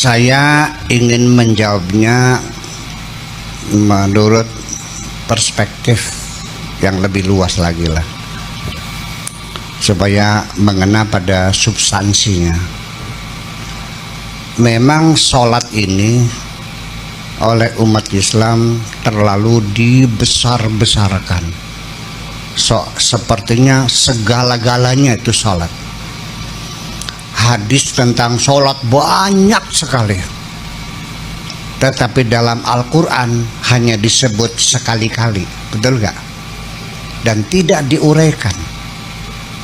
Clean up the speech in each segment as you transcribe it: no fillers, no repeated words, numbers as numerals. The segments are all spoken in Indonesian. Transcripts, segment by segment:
Saya ingin menjawabnya menurut perspektif yang lebih luas lagi lah, supaya mengena pada substansinya. Memang sholat ini oleh umat Islam terlalu dibesar-besarkan. Sepertinya segala-galanya itu sholat. Hadis tentang sholat banyak sekali, tetapi dalam Al-Quran hanya disebut sekali-kali, betul gak? Dan tidak diuraikan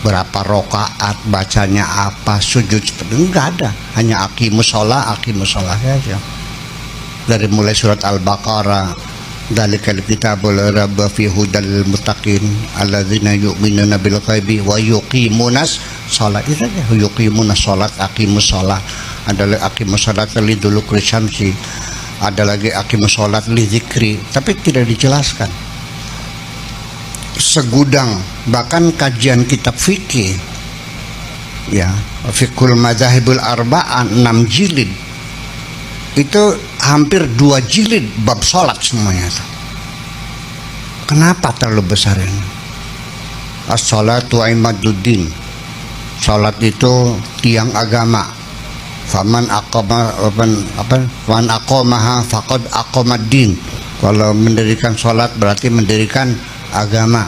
berapa rokaat, bacanya apa, sujud seperti enggak ada, hanya aqimus sholah saja. Dari mulai surat Al-Baqarah, dzalikal kitabul la raiba fihi hudal lil muttaqin alladzina yu'minuna bil ghaibi wa yuqimunas shalah. Itu saja, yuqimunas shalat, aqimus shalah. Ada lagi aqimus shalat li duluki syamsi, ada lagi aqimus shalat li dzikri, tapi tidak dijelaskan. Segudang, bahkan kajian kitab fikih ya, Fiqhul Madzhabul Arba'ah 6 jilid, itu hampir 2 jilid bab sholat semuanya itu. Kenapa terlalu besar ini? As-sholatu imaduddin, sholat itu tiang agama. Faman aqamaha faqad aqamaddin. Kalau mendirikan sholat berarti mendirikan agama.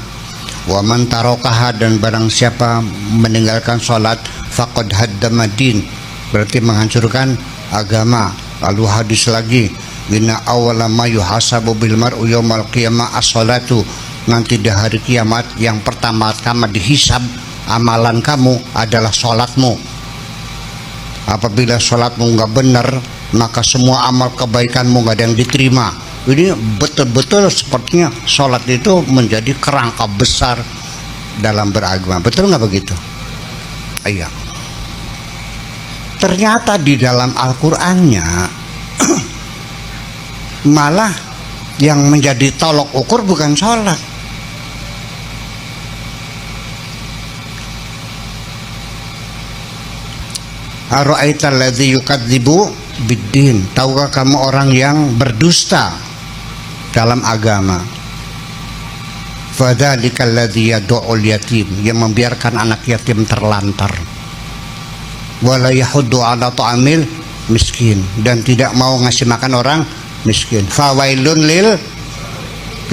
Waman tarokaha, dan barang siapa meninggalkan sholat faqad haddamaddin, berarti menghancurkan agama. Lalu hadis lagi, inna awwala ma yuhasabu bil mar'u yaumal qiyamah as-sholatu, nanti di hari kiamat yang pertama-tama dihisab amalan kamu adalah sholatmu. Apabila sholatmu nggak benar, maka semua amal kebaikanmu nggak ada yang diterima. Ini betul-betul sepertinya sholat itu menjadi kerangka besar dalam beragama. Betul nggak begitu? Iya. Ternyata di dalam Al-Qur'annya malah yang menjadi tolok ukur bukan sholat. Ara'aital ladzi yukadzibu biddin, tahukah kamu orang yang berdusta dalam agama? Fadzalikal ladzi yad'ul yatim, yang membiarkan anak yatim terlantar. Wala yahuddu ala ta'amil miskin, dan tidak mau ngasih makan orang miskin. Fawailun lil,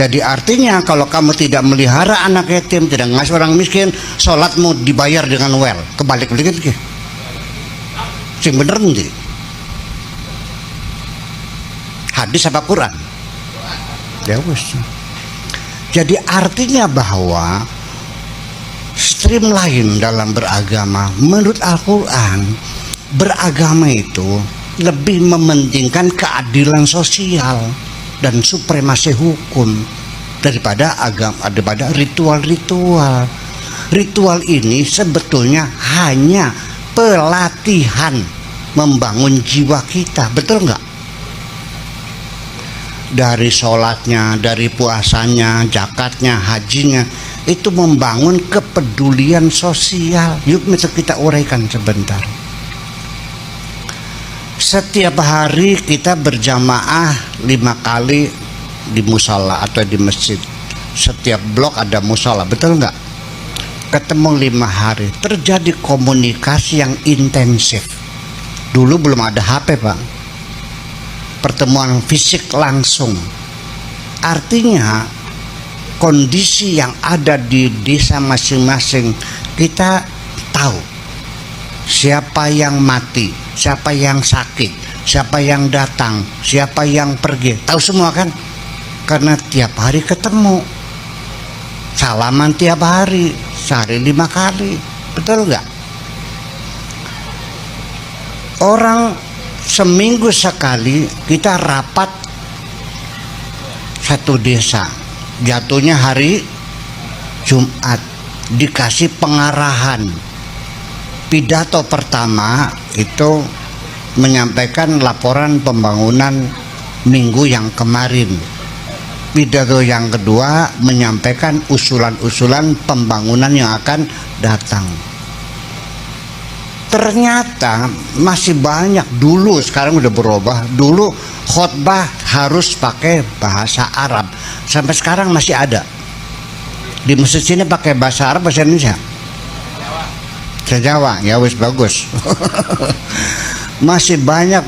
jadi artinya kalau kamu tidak melihara anak yatim, tidak ngasih orang miskin, sholatmu dibayar dengan well. Kebalik begitu sing bener nanti. Hadis apa Quran? Ya wis. Jadi artinya bahwa streamline dalam beragama menurut Al-Quran, beragama itu lebih mementingkan keadilan sosial dan supremasi hukum daripada agama, daripada ritual-ritual. Ritual ini sebetulnya hanya pelatihan membangun jiwa kita, betul nggak? Dari sholatnya, dari puasanya, zakatnya, hajinya, itu membangun kepedulian sosial. Yuk kita uraikan sebentar. Setiap hari kita berjamaah 5 kali di musala atau di masjid. Setiap blok ada musala, betul nggak? Ketemu 5 hari, terjadi komunikasi yang intensif. Dulu belum ada HP, Pak. Pertemuan fisik langsung. Artinya kondisi yang ada di desa masing-masing, kita tahu siapa yang mati, siapa yang sakit, siapa yang datang, siapa yang pergi, tahu semua kan? Karena tiap hari ketemu, salaman tiap hari, sehari 5 kali, betul nggak? Orang seminggu sekali kita rapat satu desa, jatuhnya hari Jumat, dikasih pengarahan. Pidato pertama itu menyampaikan laporan pembangunan minggu yang kemarin. Pidato yang kedua menyampaikan usulan-usulan pembangunan yang akan datang. Ternyata masih banyak dulu, sekarang udah berubah. Dulu khotbah harus pakai bahasa Arab. Sampai sekarang masih ada. Di masjid sini pakai bahasa Arab, bahasa Indonesia. Jawa, ya wis bagus. Masih banyak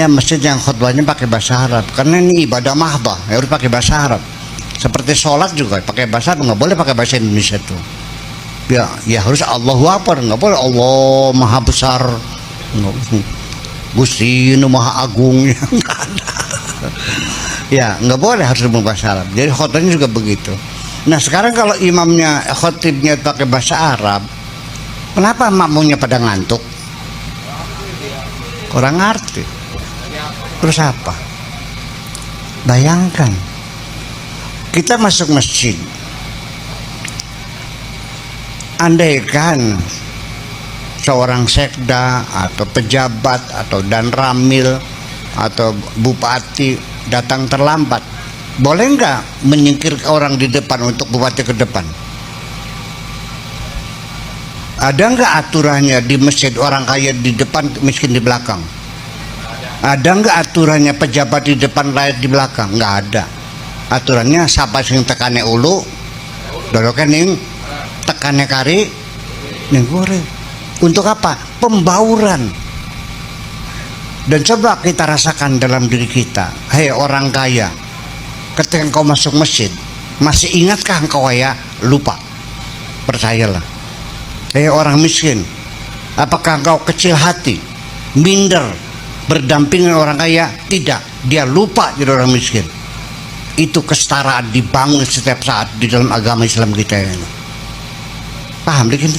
masjid yang khotbahnya pakai bahasa Arab. Karena ini ibadah mahdhah, ya harus pakai bahasa Arab. Seperti sholat juga pakai bahasa Arab, nggak boleh pakai bahasa Indonesia tuh. Ya harus Allahu Akbar, nggak boleh Allah Maha Besar, Gusti Nu Maha Agung, ya nggak boleh, harus berbahasa Arab. Jadi khotbahnya juga begitu. Nah sekarang kalau imamnya khotibnya pakai bahasa Arab, kenapa makmumnya pada ngantuk? Kurang ngerti. Terus apa? Bayangkan kita masuk masjid, andaikan seorang sekda atau pejabat atau dan ramil atau bupati datang terlambat, boleh nggak menyingkir orang di depan untuk bupati ke depan? Ada nggak aturannya di masjid orang kaya di depan, miskin di belakang? Ada nggak aturannya pejabat di depan, rakyat di belakang? Nggak ada. Aturannya siapa sing tekane ulu, dorokan ning tekane kari ning gore. Untuk apa? Pembauran. Dan coba kita rasakan dalam diri kita, hei orang kaya, ketika engkau masuk masjid, masih ingatkah engkau kaya? Lupa. Percayalah. Hei orang miskin, apakah engkau kecil hati, minder, berdampingan orang kaya? Tidak, dia lupa jadi orang miskin. Itu kesetaraan dibangun setiap saat di dalam agama Islam kita ini. Paham dikit?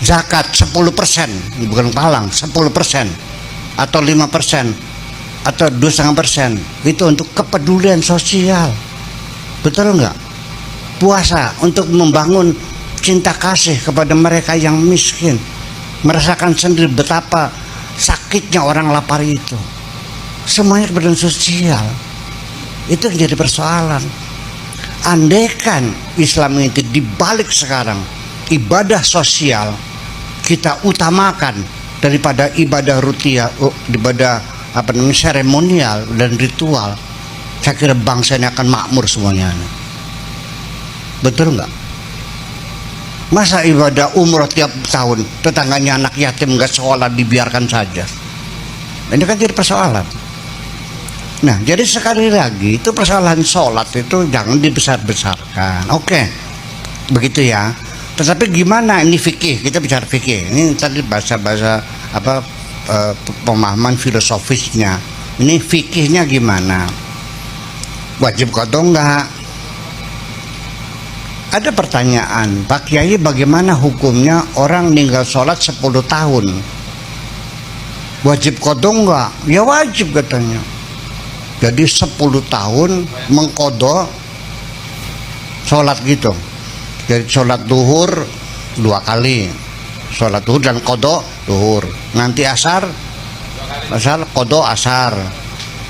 Zakat 10%, bukan palang, 10% atau 5% atau 2,5%, itu untuk kepedulian sosial. Betul enggak? Puasa untuk membangun cinta kasih kepada mereka yang miskin, merasakan sendiri betapa sakitnya orang lapar itu. Semuanya kepedulian sosial. Itu yang jadi persoalan. Andaikan Islam itu dibalik sekarang, ibadah sosial kita utamakan daripada ibadah rutia, ibadah seremonial dan ritual, saya kira bangsa ini akan makmur semuanya. Betul enggak? Masa ibadah umroh tiap tahun, tetangganya anak yatim nggak sekolah dibiarkan saja? Ini kan jadi persoalan. Nah, jadi sekali lagi itu persoalan sholat itu jangan dibesar-besarkan. Oke, begitu ya. Tetapi gimana ini fikih? Kita bicara fikih. Ini tadi bahasa-bahasa pemahaman filosofisnya. Ini fikihnya gimana? Wajib qadha enggak? Ada pertanyaan, Pak Kiai, bagaimana hukumnya orang meninggal sholat 10 tahun? Wajib qadha enggak? Ya wajib katanya. Jadi 10 tahun mengqadha sholat gitu. Jadi sholat duhur 2 kali, sholat duhur dan qadha duhur. Nanti asar qadha asar.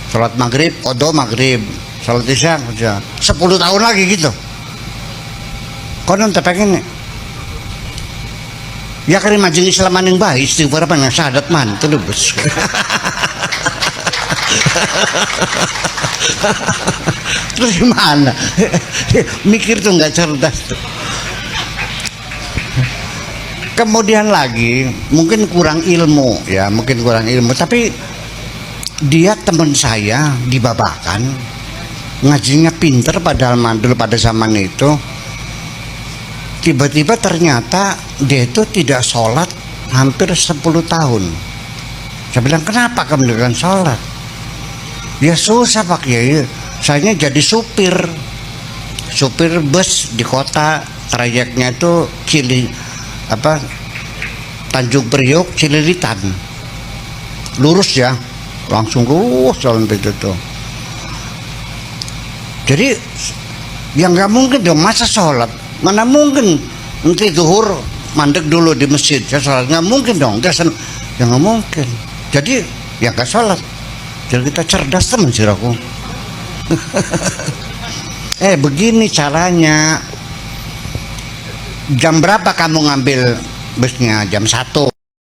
Sholat maghrib qadha maghrib. Sholat isya 10 tahun lagi gitu. Konon pengen ya kari majeng Islaman yang baik, istighfar apa yang syahadat man terus. Terus gimana? Mikir tuh nggak cerdas tuh. Kemudian lagi mungkin kurang ilmu ya, mungkin kurang ilmu, tapi dia teman saya di Babakan, ngajinya pinter padahal mandul pada zaman itu. Tiba-tiba ternyata dia itu tidak sholat hampir 10 tahun. Saya bilang, kenapa kamu tidak sholat? Ya susah Pak Kiai, saya jadi supir bus di kota, trayeknya itu Tanjung Priok Cililitan, lurus ya, langsung lurus jalan itu tuh. Jadi yang nggak mungkin dong, masa sholat, mana mungkin nanti zuhur mandek dulu di masjid ya sholat, nggak mungkin dong, ya nggak mungkin. Jadi ya nggak sholat. Jadi kita cerdas teman sih aku. Begini caranya. Jam berapa kamu ngambil busnya? Jam 1.